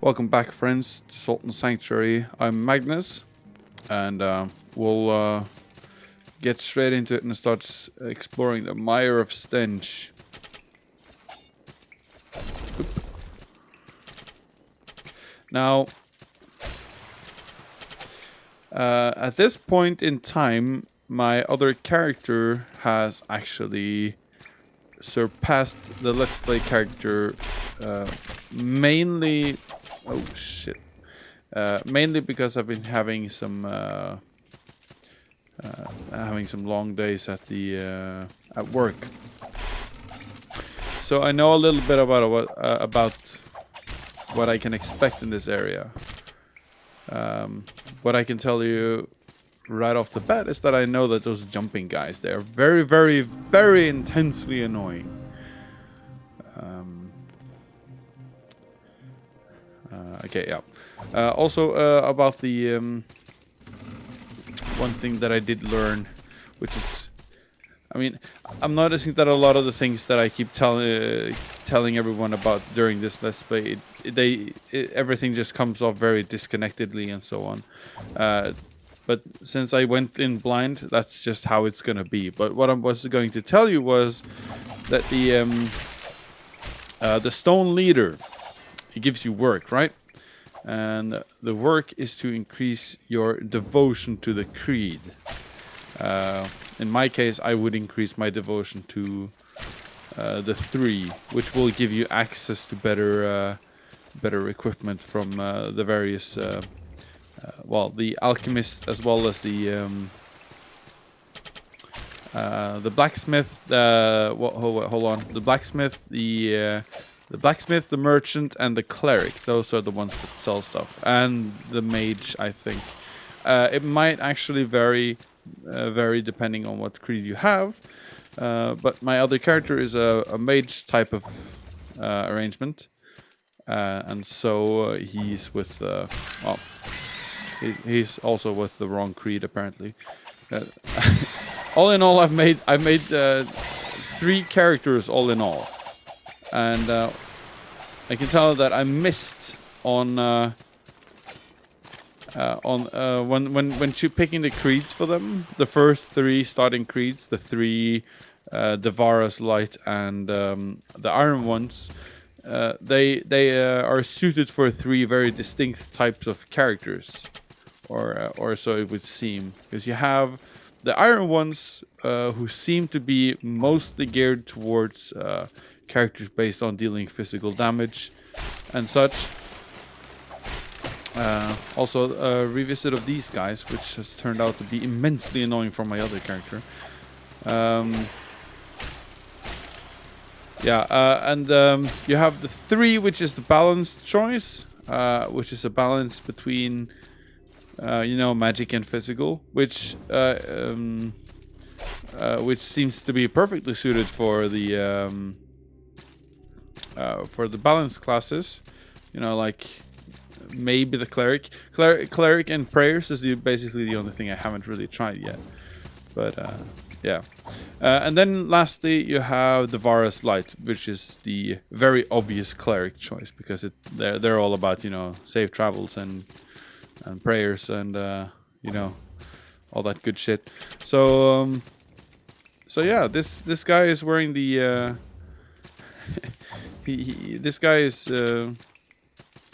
Welcome back, friends, to Sultan Sanctuary. I'm Magnus, and we'll get straight into it and start exploring the Mire of Stench. Oop. Now, at this point in time, my other character has actually surpassed the Let's Play character mainly... Oh shit. Mainly because I've been having some long days at the at work. So I know a little bit about what I can expect in this area. What I can tell you right off the bat is that I know that those jumping guys, they are very, very, very intensely annoying. Okay, yeah. Also, about the one thing that I did learn, which is, I mean, I'm noticing that a lot of the things that I keep telling everyone about during this Let's Play, everything just comes off very disconnectedly and so on. But since I went in blind, that's just how it's gonna be. But what I was going to tell you was that the Stone Leader, it gives you work, right? And the work is to increase your devotion to the creed. In my case, I would increase my devotion to the 3, which will give you access to better equipment from the various, the alchemist, as well as the blacksmith. Hold on, the blacksmith, the blacksmith, the merchant, and the cleric. Those are the ones that sell stuff. And the mage, I think. It might actually vary depending on what creed you have. But my other character is a mage type of arrangement. And so he's with... he's also with the wrong creed, apparently. All in all, I've made 3 characters all in all. And I can tell that I missed on when picking the creeds for them. The first 3 starting creeds, the 3 Devara's Light and the Iron ones, they are suited for 3 very distinct types of characters, or so it would seem. Because you have the Iron ones who seem to be mostly geared towards characters based on dealing physical damage and such. Also a revisit of these guys, which has turned out to be immensely annoying for my other character. You have the 3, which is the balanced choice, which is a balance between magic and physical, which seems to be perfectly suited for the balanced classes, like maybe the cleric and prayers is basically the only thing I haven't really tried yet. But yeah, and then lastly you have Devara's Light, which is the very obvious cleric choice, because they're all about safe travels and prayers and all that good shit. So yeah, this guy is wearing the this guy is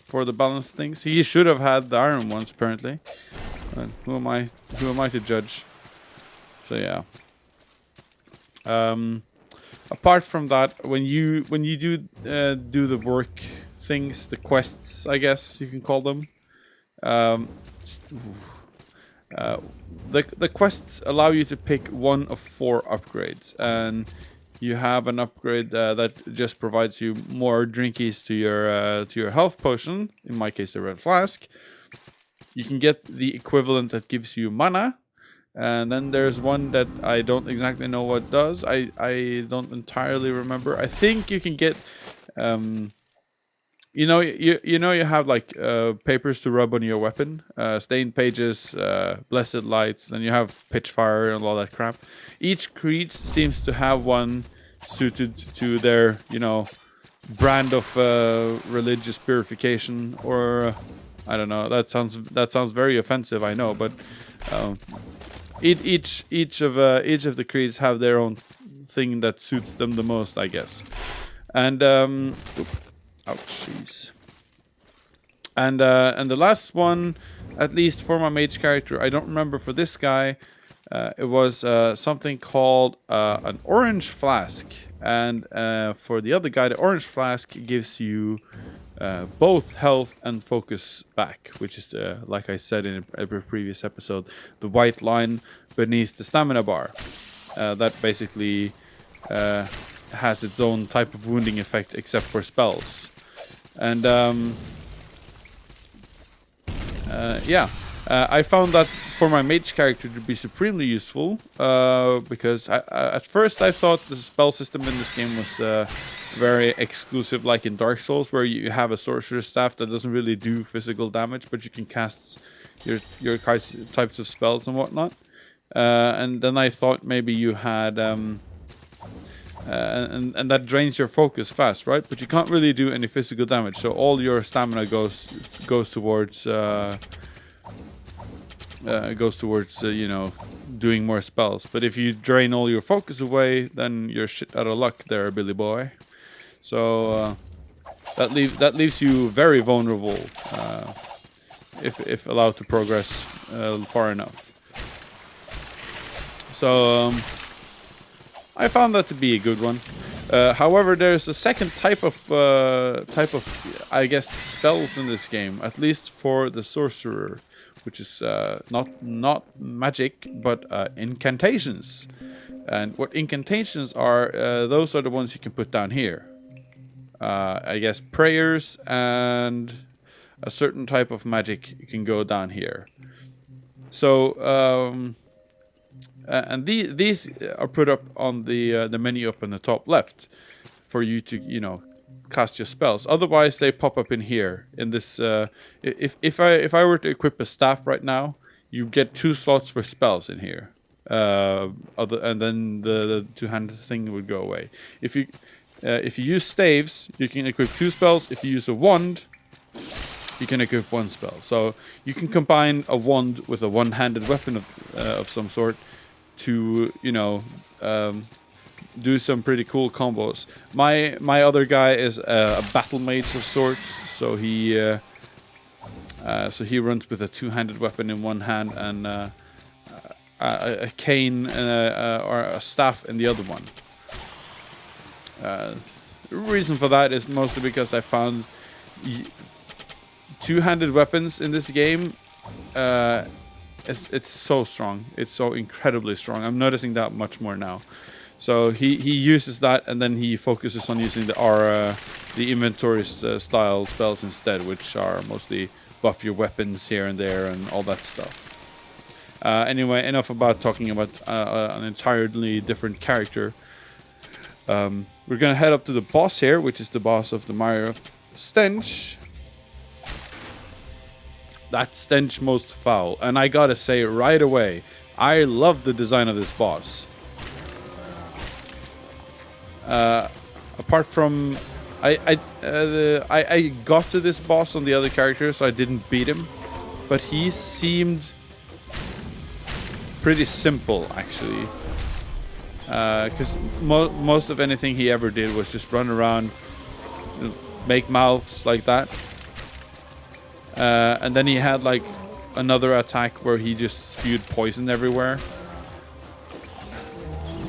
for the balanced things. He should have had the iron ones, apparently. Who am I to judge? So yeah. Apart from that, when you do the work things, the quests, I guess you can call them. The quests allow you to pick one of 4 upgrades, and you have an upgrade that just provides you more drinkies to your health potion. In my case, the red flask. You can get the equivalent that gives you mana, and then there's one that I don't exactly know what does. I don't entirely remember. I think you can get you have like papers to rub on your weapon, stained pages, blessed lights, then you have pitchfire and all that crap. Each creed seems to have one suited to their brand of religious purification, or I don't know. That sounds very offensive, I know, but each of the creeds have their own thing that suits them the most, I guess. And ouch, jeez. And the last one, at least for my mage character, I don't remember for this guy. It was something called an orange flask, and for the other guy, the orange flask gives you both health and focus back, which is, like I said in a previous episode, the white line beneath the stamina bar. That basically has its own type of wounding effect, except for spells. And I found that for my mage character to be supremely useful, because at first I thought the spell system in this game was very exclusive, like in Dark Souls, where you have a sorcerer's staff that doesn't really do physical damage, but you can cast your types of spells and whatnot. And then I thought maybe you had and that drains your focus fast, right? But you can't really do any physical damage, so all your stamina goes towards you know, doing more spells. But if you drain all your focus away, then you're shit out of luck there, Billy boy. So that leaves you very vulnerable if allowed to progress far enough. So I found that to be a good one. However, there's a second type of I guess spells in this game, at least for the sorcerer, which is not magic, but incantations. And what incantations are, those are the ones you can put down here. I guess prayers and a certain type of magic can go down here. So and these are put up on the menu up in the top left for you to, you know, cast your spells. Otherwise, they pop up in here. In this, if I were to equip a staff right now, you get 2 slots for spells in here. And then the two-handed thing would go away. If you use staves, you can equip 2 spells. If you use a wand, you can equip 1 spell. So you can combine a wand with a one-handed weapon of some sort to, you know, do some pretty cool combos. My other guy is a battle mage of sorts, so he runs with a 2-handed weapon in one hand and a cane or a staff in the other one. The reason for that is mostly because I found 2-handed weapons in this game. It's so strong. It's so incredibly strong. I'm noticing that much more now. So he uses that, and then he focuses on using the inventory style spells instead, which are mostly buff your weapons here and there and all that stuff. Anyway, enough about talking about an entirely different character. We're gonna head up to the boss here, which is the boss of the Mire of Stench. That's Stench Most Foul, and I gotta say right away, I love the design of this boss. Apart from, I got to this boss on the other character, so I didn't beat him, but he seemed pretty simple actually. Because most of anything he ever did was just run around, make mouths like that. And then he had like another attack where he just spewed poison everywhere.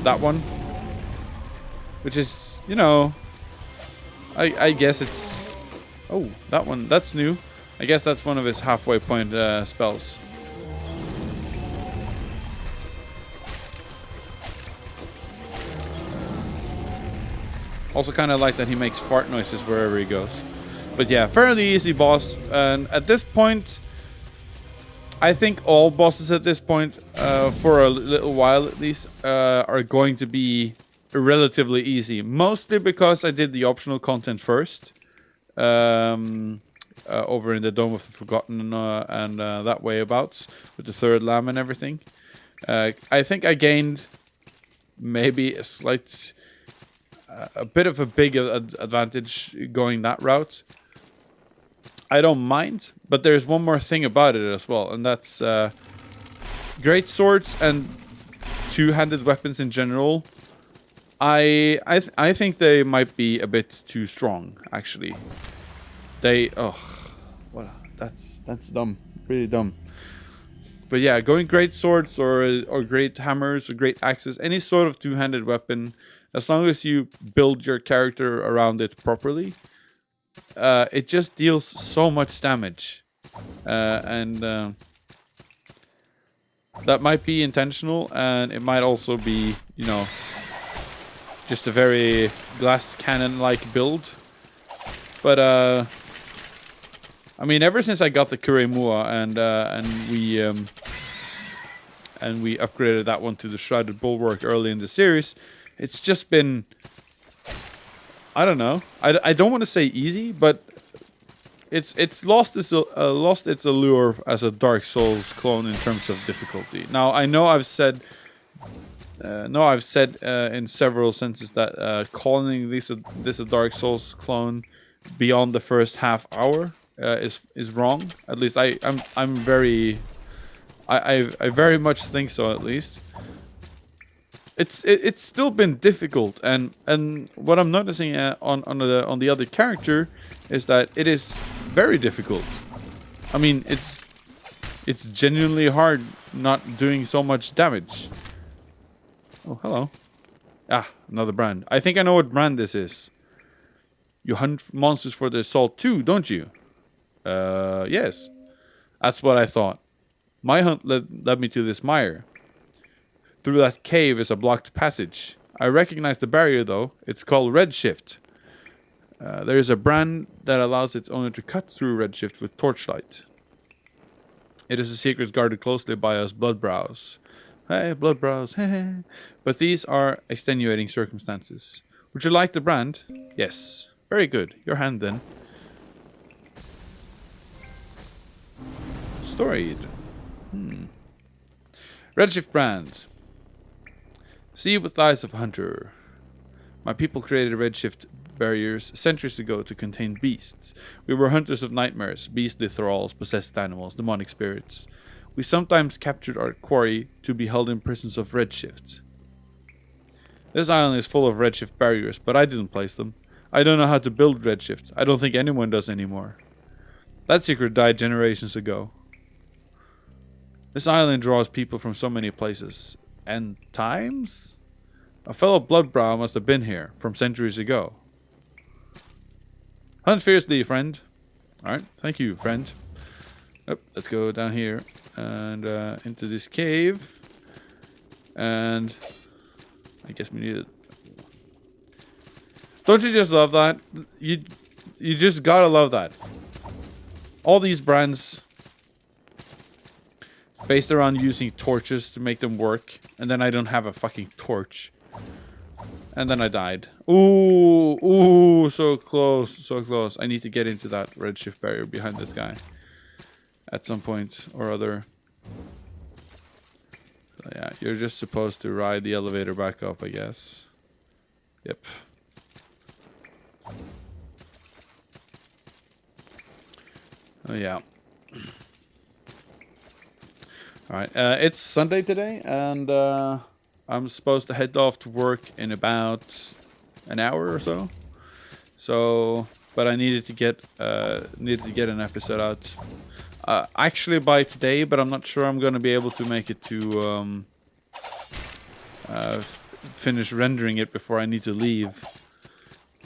That one. Which is, you know, I guess it's... Oh, that one, that's new. I guess that's one of his halfway point spells. Also kind of like that he makes fart noises wherever he goes. But yeah, fairly easy boss. And at this point, I think all bosses at this point, for a little while at least, are going to be relatively easy. Mostly because I did the optional content first. Over in the Dome of the Forgotten and that way abouts. With the third lamb and everything. I think I gained maybe a slight... a bit of a big advantage going that route. I don't mind, but there's one more thing about it as well, and that's great swords and two-handed weapons in general. I think they might be a bit too strong, actually. That's dumb, really dumb. But yeah, going great swords or great hammers or great axes, any sort of two-handed weapon, as long as you build your character around it properly, it just deals so much damage. And that might be intentional, and it might also be, you know, just a very glass cannon-like build. But I mean, ever since I got the Kuremua and we upgraded that one to the Shrouded Bulwark early in the series, it's just been, I don't know. I don't want to say easy, but it's lost its allure as a Dark Souls clone in terms of difficulty. Now I know I've said in several senses that calling this a Dark Souls clone beyond the first half hour is wrong. At least I very much think so. At least it's still been difficult, and what I'm noticing on the other character is that it is very difficult. I mean, it's genuinely hard not doing so much damage. Oh, hello. Ah, another brand. I think I know what brand this is. You hunt monsters for their salt too, don't you? Yes. That's what I thought. My hunt led me to this mire. Through that cave is a blocked passage. I recognize the barrier though. It's called Redshift. There is a brand that allows its owner to cut through Redshift with torchlight. It is a secret guarded closely by us Bloodbrows. Hey, Bloodbrows, hey. But these are extenuating circumstances. Would you like the brand? Yes. Very good. Your hand then. Storied. Redshift brand. See with the eyes of a hunter. My people created Redshift barriers centuries ago to contain beasts. We were hunters of nightmares, beastly thralls, possessed animals, demonic spirits. We sometimes captured our quarry to be held in prisons of Redshift. This island is full of Redshift barriers, but I didn't place them. I don't know how to build Redshift. I don't think anyone does anymore. That secret died generations ago. This island draws people from so many places. And times? A fellow Bloodbrow must have been here from centuries ago. Hunt fiercely, friend. Alright, thank you, friend. Let's go down here and into this cave. And I guess we need it. Don't you just love that? You just gotta love that. All these brands based around using torches to make them work, and then I don't have a fucking torch. And then I died. Ooh, so close, so close. I need to get into that redshift barrier behind this guy at some point or other. So yeah, you're just supposed to ride the elevator back up, I guess. Yep. Oh yeah. Alright, it's Sunday today, and I'm supposed to head off to work in about an hour or so. So, but I needed to get an episode out. Actually by today, but I'm not sure I'm gonna be able to make it to finish rendering it before I need to leave.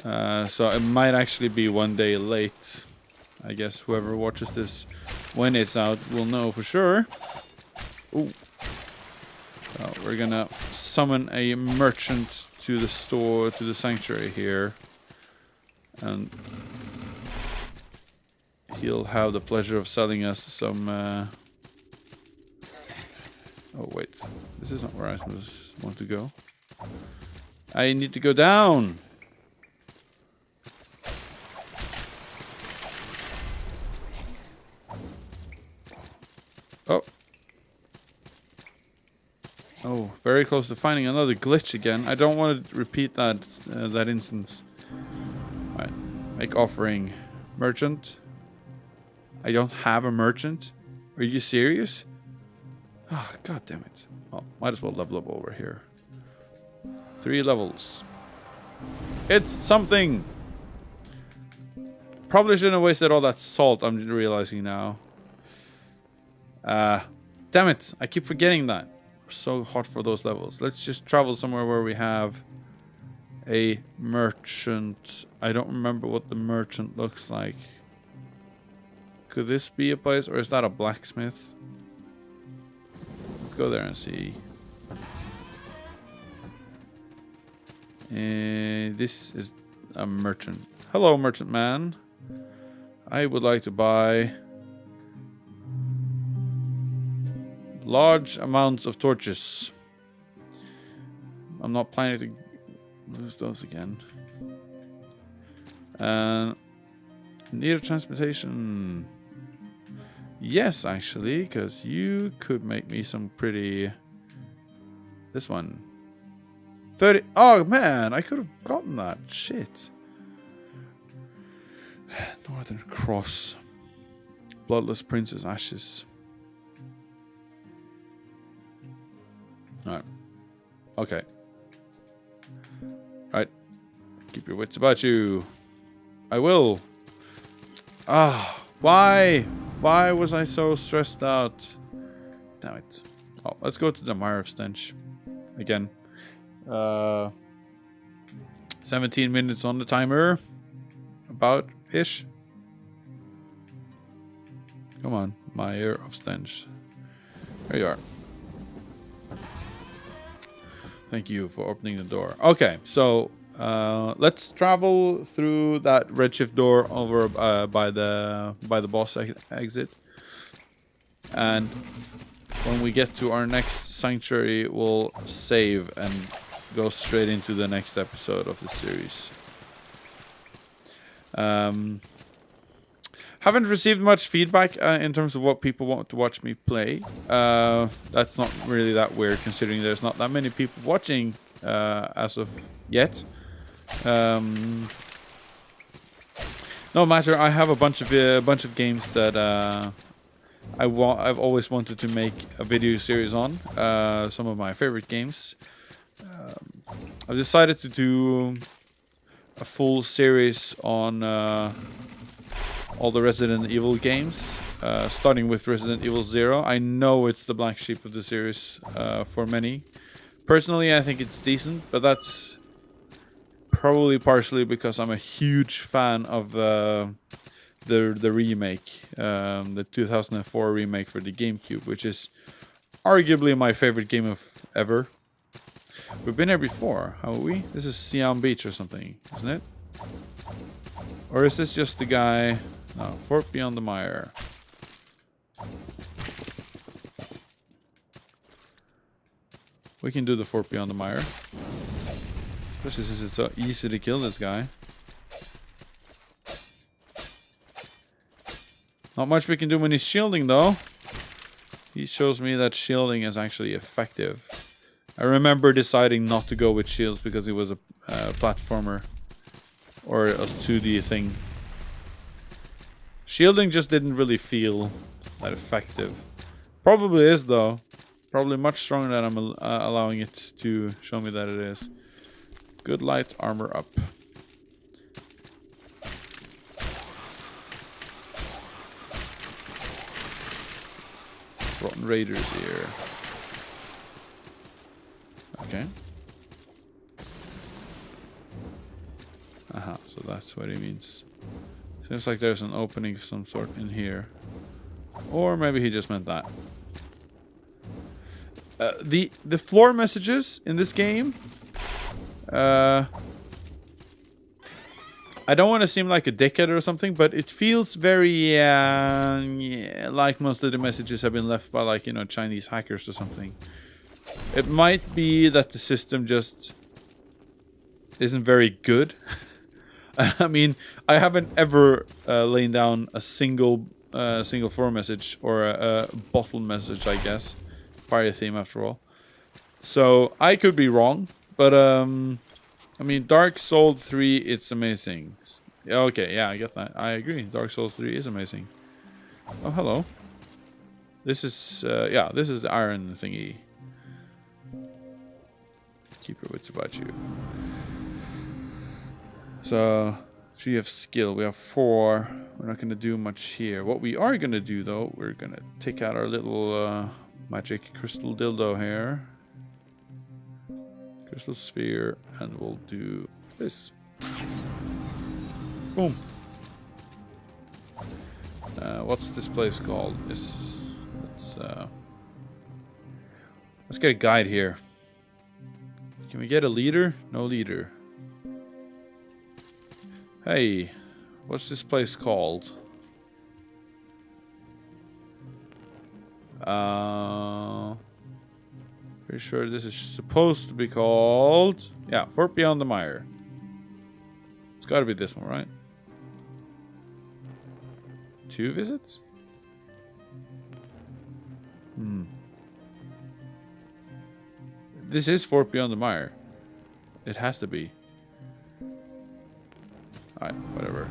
So it might actually be one day late. I guess whoever watches this when it's out will know for sure. Ooh. So we're gonna summon a merchant to the store, to the sanctuary here. And he'll have the pleasure of selling us some... Oh wait, this isn't where I want to go. I need to go down! Oh, very close to finding another glitch again. I don't want to repeat that that instance. Alright. Make offering. Merchant. I don't have a merchant. Are you serious? Ah, oh, god damn it. Well, might as well level up over here. 3 levels. It's something! Probably shouldn't have wasted all that salt, I'm realizing now. Damn it, I keep forgetting that. We're so hot for those levels. Let's just travel somewhere where we have a merchant. I don't remember what the merchant looks like. Could this be a place, or is that a blacksmith? Let's go there and see. This is a merchant. Hello, merchant man. I would like to buy large amounts of torches. I'm not planning to lose those again. Need of transportation. Yes, actually, because you could make me some pretty... This one. 30... Oh, man, I could have gotten that. Shit. Northern Cross. Bloodless Prince's Ashes. Alright. Okay. Alright. Keep your wits about you. I will. Ah, why? Why was I so stressed out? Damn it. Oh, let's go to the Mire of Stench. Again. 17 minutes on the timer. About-ish. Come on. Mire of Stench. There you are. Thank you for opening the door. Okay, so let's travel through that redshift door over by the boss exit, and when we get to our next sanctuary, we'll save and go straight into the next episode of the series. Haven't received much feedback in terms of what people want to watch me play. That's not really that weird, considering there's not that many people watching as of yet. No matter, I have a bunch of games that I've always wanted to make a video series on. Some of my favorite games. I've decided to do a full series on all the Resident Evil games, starting with Resident Evil 0. I know it's the black sheep of the series for many. Personally, I think it's decent, but that's probably partially because I'm a huge fan of the remake, the 2004 remake for the GameCube, which is arguably my favorite game of ever. We've been here before, haven't we? This is Siam Beach or something, isn't it? Or is this just the guy... No, Fort Beyond the Mire. We can do the Fort Beyond the Mire. Especially since it's so easy to kill this guy. Not much we can do when he's shielding, though. He shows me that shielding is actually effective. I remember deciding not to go with shields because it was a platformer. Or a 2D thing. Shielding just didn't really feel that effective. Probably is, though. Probably much stronger than I'm allowing it to show me that it is. Good light, armor up. Rotten raiders here. Okay. Aha, so that's what he means. Seems like there's an opening of some sort in here. Or maybe he just meant that. The floor messages in this game... I don't want to seem like a dickhead or something, but it feels very... yeah, like most of the messages have been left by, like, you know, Chinese hackers or something. It might be that the system just isn't very good. I mean, I haven't ever laid down a single floor message or a bottle message, I guess. Party theme, after all. So I could be wrong, but I mean, Dark Souls 3, it's amazing. Okay, yeah, I get that. I agree. Dark Souls 3 is amazing. Oh, hello. This is yeah, this is the iron thingy. Keep your wits about you. So we have skill. We have 4. We're not gonna do much here. What we are gonna do though, we're gonna take out our little magic crystal dildo here. Crystal sphere, and we'll do this. Boom. What's this place called? Let's get a guide here. Can we get a leader? No leader. Hey, what's this place called? Pretty sure this is supposed to be called... Yeah, Fort Beyond the Mire. It's gotta be this one, right? 2 visits? This is Fort Beyond the Mire. It has to be. Alright, whatever.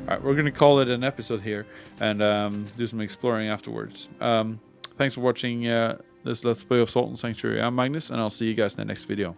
Alright, we're gonna call it an episode here and do some exploring afterwards. Thanks for watching this Let's Play of Salt and Sanctuary. I'm Magnus, and I'll see you guys in the next video.